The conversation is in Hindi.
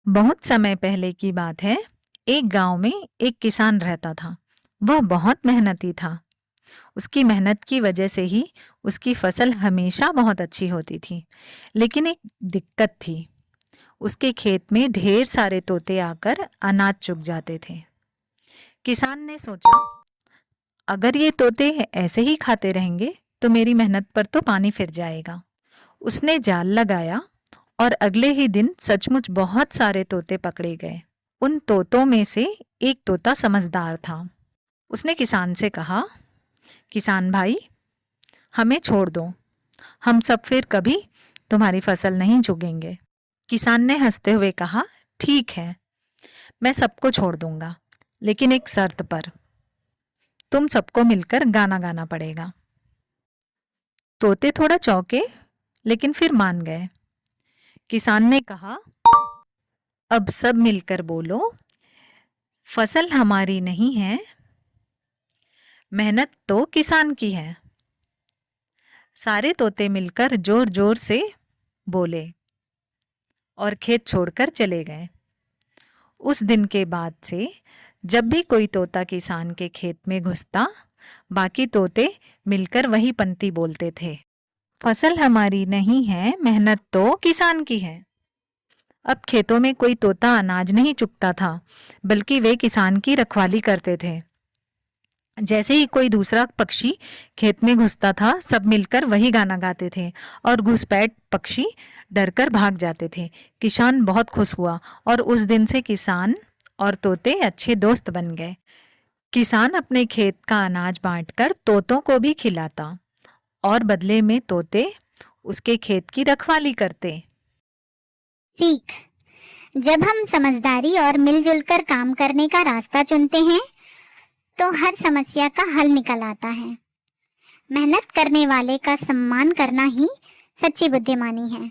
बहुत समय पहले की बात है। एक गांव में एक किसान रहता था। वह बहुत मेहनती था। उसकी मेहनत की वजह से ही उसकी फसल हमेशा बहुत अच्छी होती थी। लेकिन एक दिक्कत थी। उसके खेत में ढेर सारे तोते आकर अनाज चुग जाते थे। किसान ने सोचा, अगर ये तोते ऐसे ही खाते रहेंगे तो मेरी मेहनत पर तो पानी फिर जाएगा। उसने जाल लगाया और अगले ही दिन सचमुच बहुत सारे तोते पकड़े गए। उन तोतों में से एक तोता समझदार था। उसने किसान से कहा, किसान भाई, हमें छोड़ दो, हम सब फिर कभी तुम्हारी फसल नहीं चुगेंगे। किसान ने हंसते हुए कहा, ठीक है, मैं सबको छोड़ दूंगा, लेकिन एक शर्त पर। तुम सबको मिलकर गाना गाना पड़ेगा। तोते थोड़ा चौंके, लेकिन फिर मान गए। किसान ने कहा, अब सब मिलकर बोलो, फसल हमारी नहीं है, मेहनत तो किसान की है। सारे तोते मिलकर जोर जोर से बोले और खेत छोड़कर चले गए। उस दिन के बाद से जब भी कोई तोता किसान के खेत में घुसता, बाकी तोते मिलकर वही पंक्ति बोलते थे, फसल हमारी नहीं है, मेहनत तो किसान की है। अब खेतों में कोई तोता अनाज नहीं चुगता था, बल्कि वे किसान की रखवाली करते थे। जैसे ही कोई दूसरा पक्षी खेत में घुसता था, सब मिलकर वही गाना गाते थे और घुसपैठ पक्षी डरकर भाग जाते थे। किसान बहुत खुश हुआ और उस दिन से किसान और तोते अच्छे दोस्त बन गए। किसान अपने खेत का अनाज बांटकर तोतों को भी खिलाता और बदले में तोते उसके खेत की रखवाली करते। सीख। जब हम समझदारी और मिलजुल कर काम करने का रास्ता चुनते हैं तो हर समस्या का हल निकल आता है। मेहनत करने वाले का सम्मान करना ही सच्ची बुद्धिमानी है।